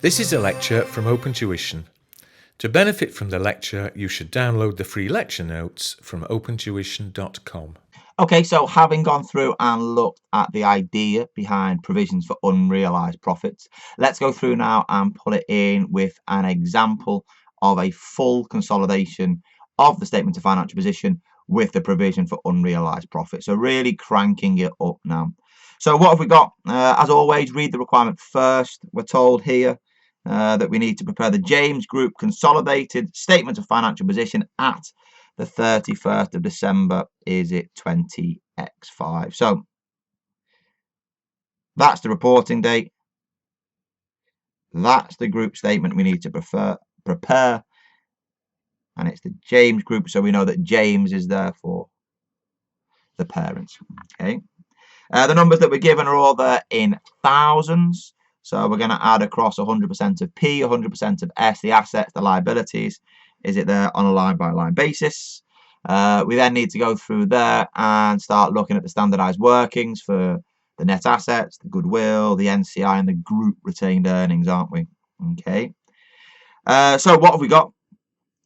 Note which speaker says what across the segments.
Speaker 1: This is a lecture from OpenTuition. To benefit from the lecture, you should download the free lecture notes from opentuition.com.
Speaker 2: Okay, so having gone through and looked at the idea behind provisions for unrealised profits, let's go through now and pull it in with an example of a full consolidation of the statement of financial position with the provision for unrealised profit. So really cranking it up now. So what have we got? As always, read the requirement first. We're told here that we need to prepare the James Group consolidated statement of financial position at the 31st of December, is it 20x5. So that's the reporting date. That's the group statement we need to prepare. And it's the James Group, so we know that James is therefore the parent. Okay. The numbers that we're given are all there in thousands. So we're going to add across 100% of P, 100% of S, the assets, the liabilities. Is it there on a line-by-line basis? We then need to go through there and start looking at the standardized workings for the net assets, the goodwill, the NCI, and the group retained earnings, aren't we? Okay. So what have we got?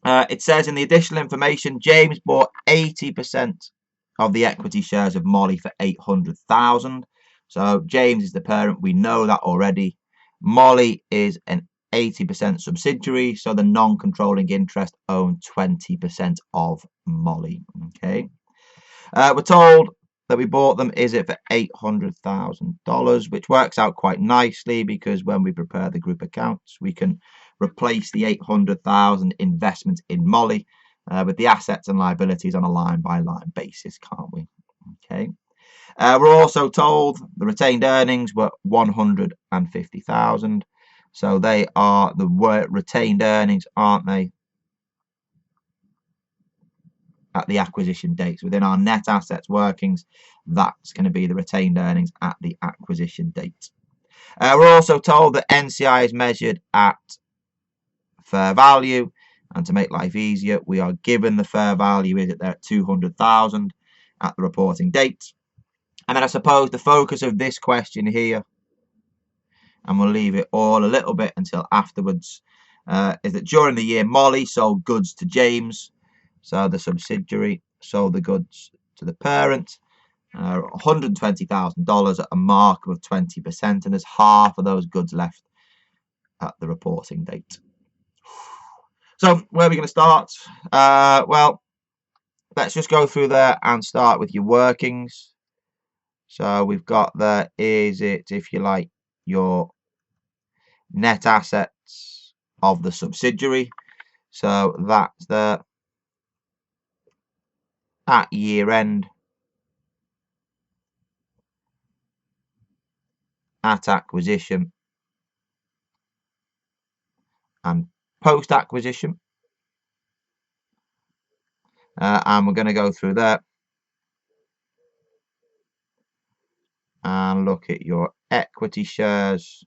Speaker 2: It says in the additional information, James bought 80% of the equity shares of Molly for 800,000. So James is the parent. We know that already. Molly is an 80% subsidiary, so the non-controlling interest owned 20% of Molly. Okay. We're told that we bought them, is it for $800,000, which works out quite nicely because when we prepare the group accounts, we can replace the 800,000 investment in Molly with the assets and liabilities on a line-by-line basis, can't we? Okay. We're also told the retained earnings were 150,000. So they are the retained earnings, aren't they? At the acquisition dates. Within our net assets workings, that's going to be the retained earnings at the acquisition date. We're also told that NCI is measured at fair value. And to make life easier, we are given the fair value, is it there at 200,000 at the reporting date. And then I suppose the focus of this question here, and we'll leave it all a little bit until afterwards, is that during the year, Molly sold goods to James. So the subsidiary sold the goods to the parent, $120,000 at a markup of 20%, and there's half of those goods left at the reporting date. So where are we going to start? Well, let's just go through there and start with your workings. So we've got there, is it, if you like, your net assets of the subsidiary. So that's there at year end, at acquisition, and post acquisition. And we're going to go through there and look at your equity shares,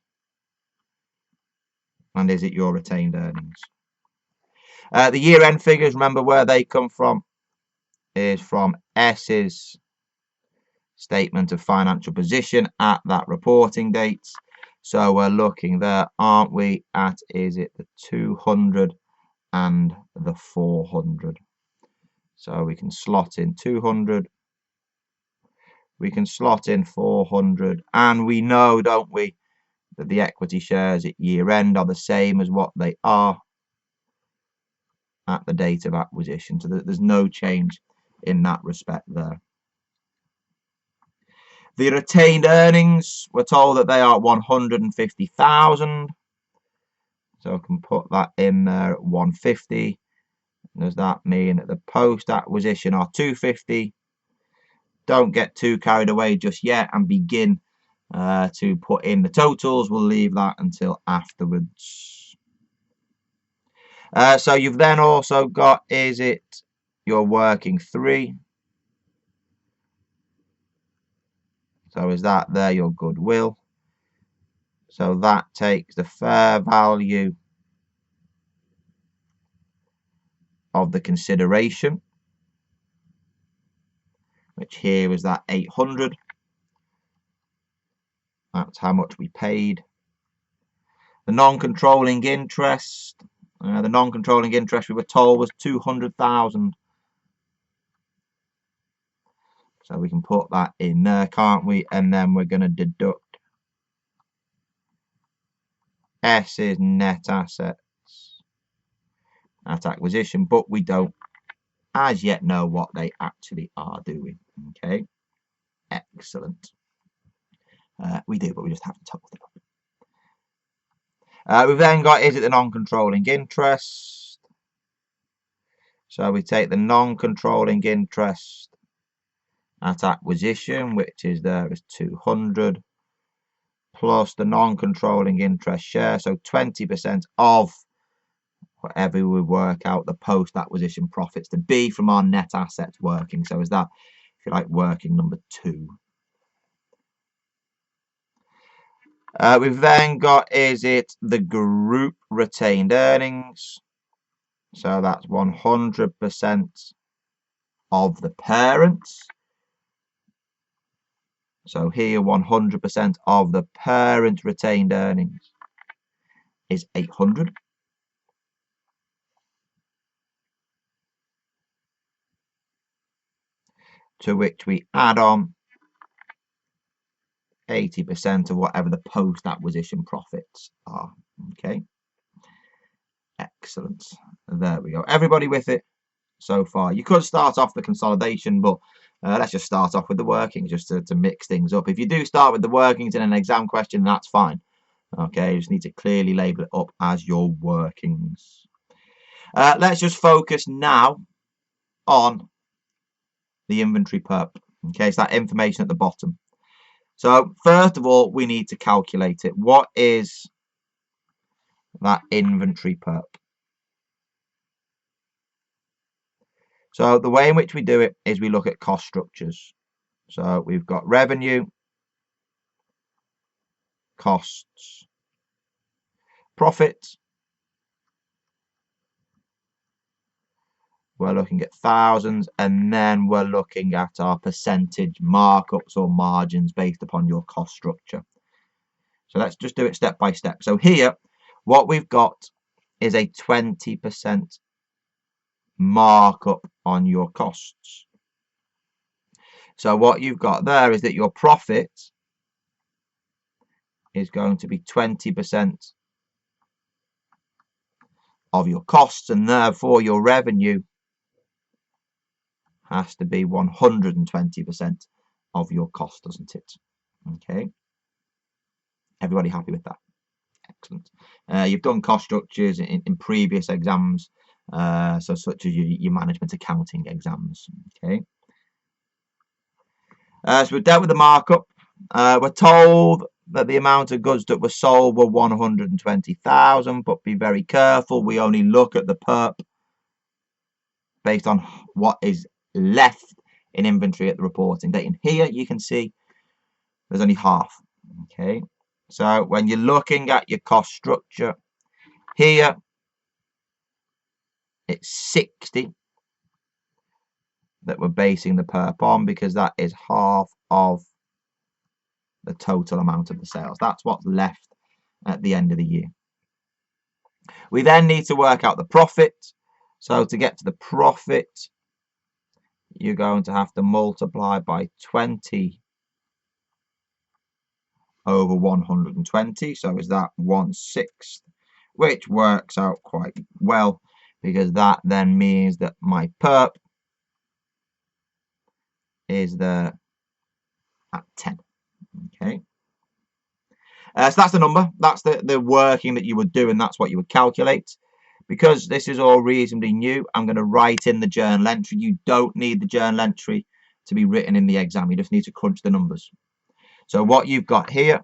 Speaker 2: and is it your retained earnings. The year end figures, remember where they come from, is from S's statement of financial position at that reporting date. So we're looking there, aren't we, at, is it the 200 and the 400. So we can slot in 200, we can slot in 400, and we know, don't we, that the equity shares at year end are the same as what they are at the date of acquisition. So there's no change in that respect there. The retained earnings, we're told that they are 150,000. So I can put that in there at 150. Does that mean that the post acquisition are 250? Don't get too carried away just yet and begin to put in the totals. We'll leave that until afterwards. So you've then also got, is it your working 3? So is that there your goodwill? So that takes the fair value of the consideration, which here is that 800. That's how much we paid. The non-controlling interest. The non-controlling interest we were told was 200,000. So we can put that in there, can't we? And then we're going to deduct S is net assets at acquisition, but we don't as yet know what they actually are doing. Okay, excellent. We do, but we just haven't told them. We've then got, is it the non-controlling interest? So we take the non-controlling interest at acquisition, which is there is 200, plus the non-controlling interest share, so 20% of whatever we work out the post-acquisition profits to be from our net assets working. So is that, if you like, working number 2. We've then got, is it the group retained earnings? So that's 100% of the parents. So here 100% of the parent retained earnings is 800. To which we add on 80% of whatever the post-acquisition profits are. Okay. Excellent. There we go. Everybody with it so far? You could start off the consolidation, but let's just start off with the workings just to mix things up. If you do start with the workings in an exam question, that's fine. Okay, you just need to clearly label it up as your workings. Let's just focus now on the inventory perp. Okay, it's that information at the bottom. So first of all, we need to calculate it. What is that inventory perp? So the way in which we do it is we look at cost structures. So we've got revenue, costs, profit. We're looking at thousands, and then we're looking at our percentage markups or margins based upon your cost structure. So let's just do it step by step. So here, what we've got is a 20% markup on your costs. So what you've got there is that your profit is going to be 20% of your costs, and therefore your revenue has to be 120% of your cost, doesn't it? Okay. Everybody happy with that? Excellent. You've done cost structures in previous exams, so such as your management accounting exams. Okay. So we've dealt with the markup. We're told that the amount of goods that were sold were 120,000, but be very careful. We only look at the perp based on what is left in inventory at the reporting date. And here you can see there's only half. Okay. So when you're looking at your cost structure, here it's 60 that we're basing the perp on, because that is half of the total amount of the sales. That's what's left at the end of the year. We then need to work out the profit. So to get to the profit, you're going to have to multiply by 20 over 120. So is that 1/6, which works out quite well, because that then means that my perp is there at 10. Okay. So that's the number. That's the working that you would do, and that's what you would calculate. Because this is all reasonably new, I'm going to write in the journal entry. You don't need the journal entry to be written in the exam. You just need to crunch the numbers. So what you've got here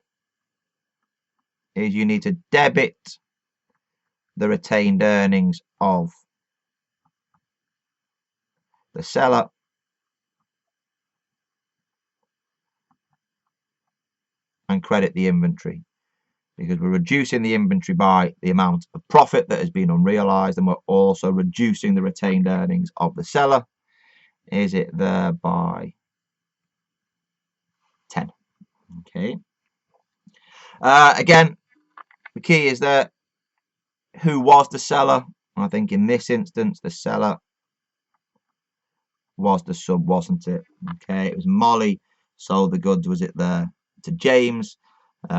Speaker 2: is you need to debit the retained earnings of the seller and credit the inventory, because we're reducing the inventory by the amount of profit that has been unrealized, and we're also reducing the retained earnings of the seller. Is it there by 10? Okay. Again, The key is that who was the seller? I think in this instance, the seller was the sub, wasn't it? Okay, it was Molly sold the goods, was it there, to James.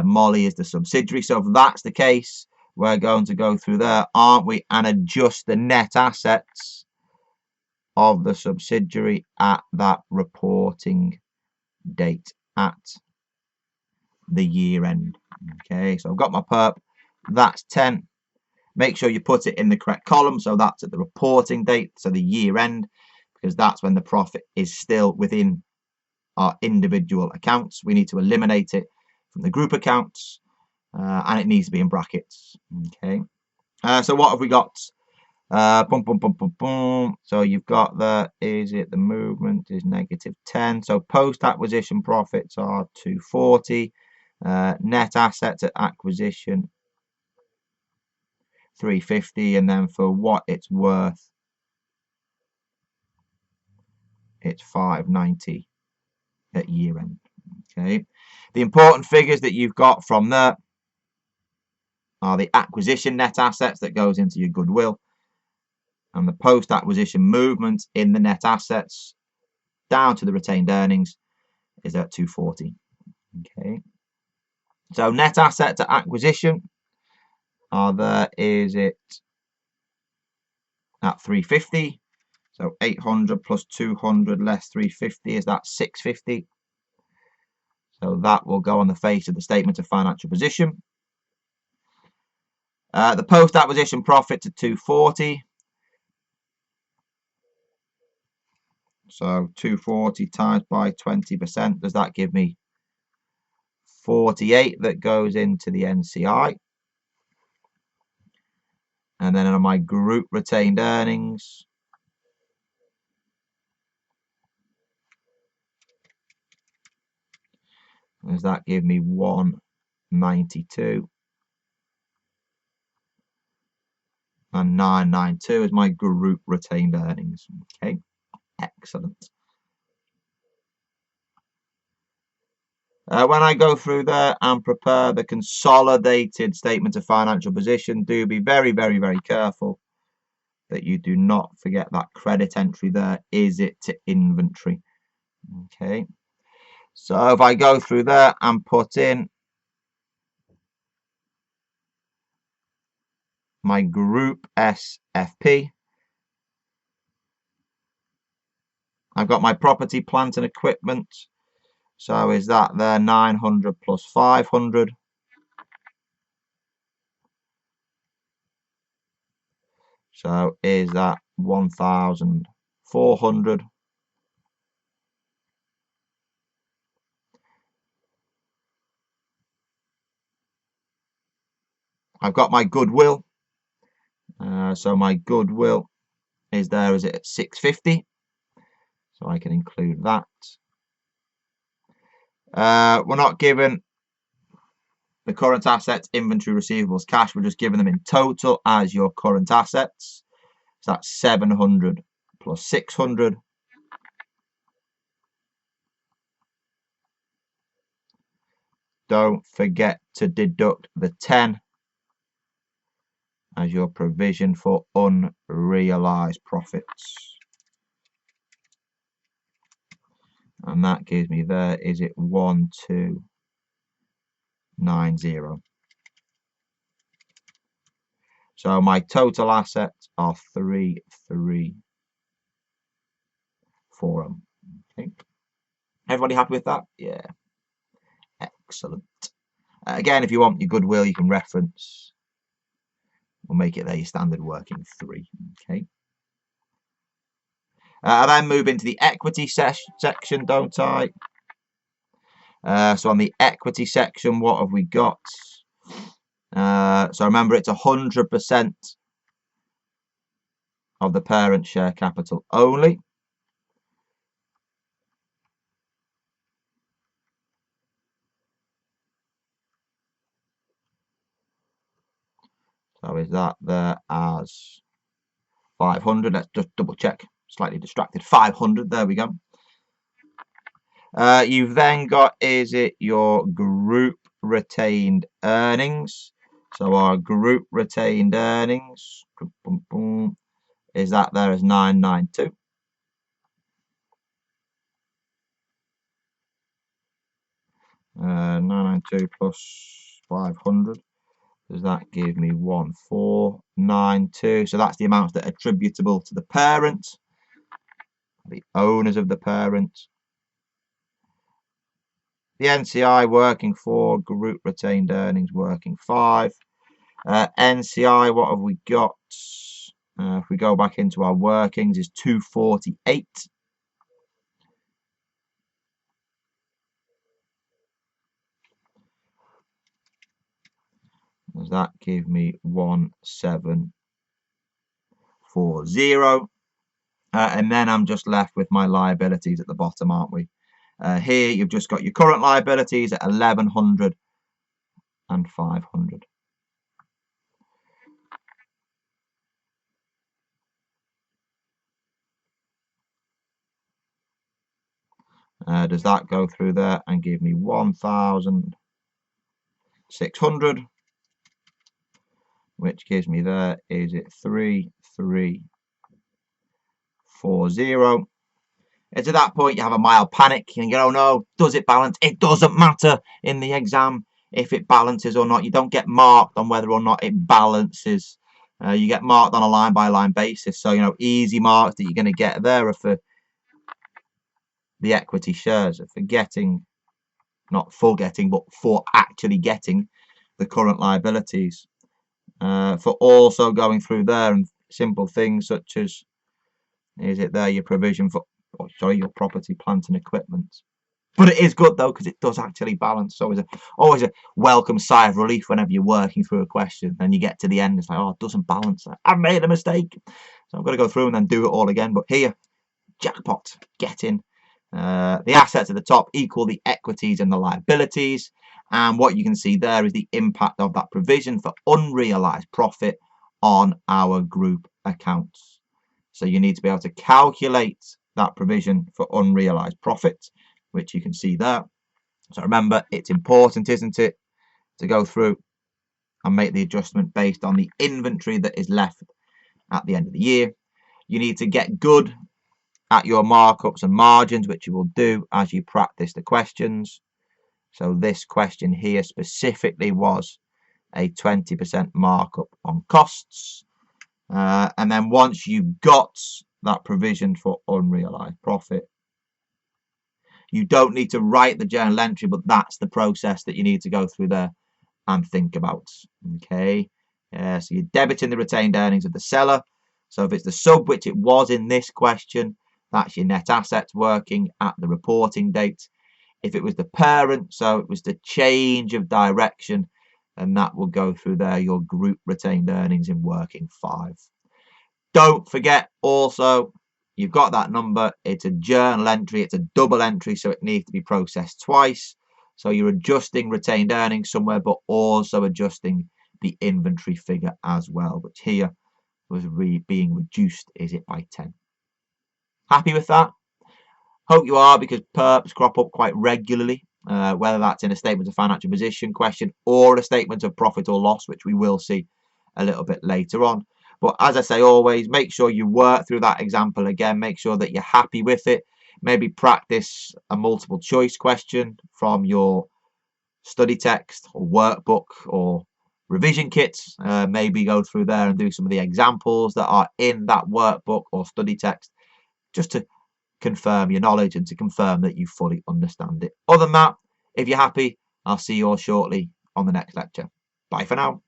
Speaker 2: Molly is the subsidiary. So if that's the case, we're going to go through there, aren't we, and adjust the net assets of the subsidiary at that reporting date, at the year end. Okay, so I've got my perp, that's 10. Make sure you put it in the correct column, so that's at the reporting date, so the year end, because that's when the profit is still within our individual accounts. We need to eliminate it from the group accounts, and it needs to be in brackets. Okay, so what have we got? So you've got the, is it the movement is -10. So post acquisition profits are 240. Net assets at acquisition 350, and then for what it's worth, it's 590 at year end. Okay, the important figures that you've got from there are the acquisition net assets that goes into your goodwill, and the post acquisition movement in the net assets down to the retained earnings is at 240. Okay, so net assets at acquisition are there, is it at 350? So 800 plus 200 less 350, is that 650? So that will go on the face of the statement of financial position. The post acquisition profit to 240. So 240 times by 20%, does that give me 48 that goes into the NCI? And then on my group retained earnings, does that give me 192? And 992 is my group retained earnings. Okay, excellent. When I go through there and prepare the consolidated statement of financial position, do be very, very, very careful that you do not forget that credit entry there. Is it to inventory? Okay, so if I go through there and put in my group SFP, I've got my property, plant and equipment. So is that there 900 plus 500? So is that 1,400? I've got my goodwill. So my goodwill is there, is it at 650? So I can include that. We're not given the current assets, inventory, receivables, cash. We're just giving them in total as your current assets. So that's 700 plus 600. Don't forget to deduct the 10 as your provision for unrealized profits. And that gives me there, is it 1290? So my total assets are 3340. Okay. Everybody happy with that? Yeah. Excellent. Again, if you want your goodwill, you can reference. We'll make it there your standard working 3. Okay. I then move into the equity section, don't I? So on the equity section, what have we got? So remember, it's 100% of the parent share capital only. So is that there as 500? Let's just double check. Slightly distracted. 500. There we go. You've then got, is it your group retained earnings? So our group retained earnings is that there as 992. Uh, 992 plus 500. Does that give me 1492? So that's the amounts that are attributable to the parent, the owners of the parent. The NCI working 4, group retained earnings working 5. NCI, what have we got? If we go back into our workings, is 248. Does that give me 1740? And then I'm just left with my liabilities at the bottom, aren't we? Here you've just got your current liabilities at 1100 and 500. Does that go through there and give me 1600, which gives me there, is it 3340? It's at that point you have a mild panic and you go, oh no, does it balance? It doesn't matter in the exam if it balances or not. You don't get marked on whether or not it balances. You get marked on a line by line basis. So, you know, easy marks that you're going to get there are for the equity shares, for getting, not for getting, but for actually getting the current liabilities. For also going through there and simple things such as, is it there, your provision for, your property, plant and equipment. But it is good though, because it does actually balance. So it's always a welcome sigh of relief whenever you're working through a question and you get to the end, it's like, oh, it doesn't balance. I've made a mistake. So I've got to go through and then do it all again. But here, jackpot, get in. The assets at the top equal the equities and the liabilities. And what you can see there is the impact of that provision for unrealized profit on our group accounts. So you need to be able to calculate that provision for unrealized profit, which you can see there. So remember, it's important, isn't it, to go through and make the adjustment based on the inventory that is left at the end of the year. You need to get good at your markups and margins, which you will do as you practice the questions. So this question here specifically was a 20% markup on costs. And then once you've got that provision for unrealized profit, you don't need to write the journal entry, but that's the process that you need to go through there and think about. Okay, so you're debiting the retained earnings of the seller. So if it's the sub, which it was in this question, that's your net assets working at the reporting date. If it was the parent, so it was the change of direction, and that will go through there, your group retained earnings in working 5. Don't forget also, you've got that number, it's a journal entry, it's a double entry, so it needs to be processed twice. So you're adjusting retained earnings somewhere, but also adjusting the inventory figure as well, which here was being reduced, is it, by 10. Happy with that? Hope you are, because perps crop up quite regularly, whether that's in a statement of financial position question or a statement of profit or loss, which we will see a little bit later on. But as I say, always make sure you work through that example again, make sure that you're happy with it. Maybe practice a multiple choice question from your study text or workbook or revision kits. Maybe go through there and do some of the examples that are in that workbook or study text, just to confirm your knowledge and to confirm that you fully understand it. Other than that, if you're happy, I'll see you all shortly on the next lecture. Bye for now.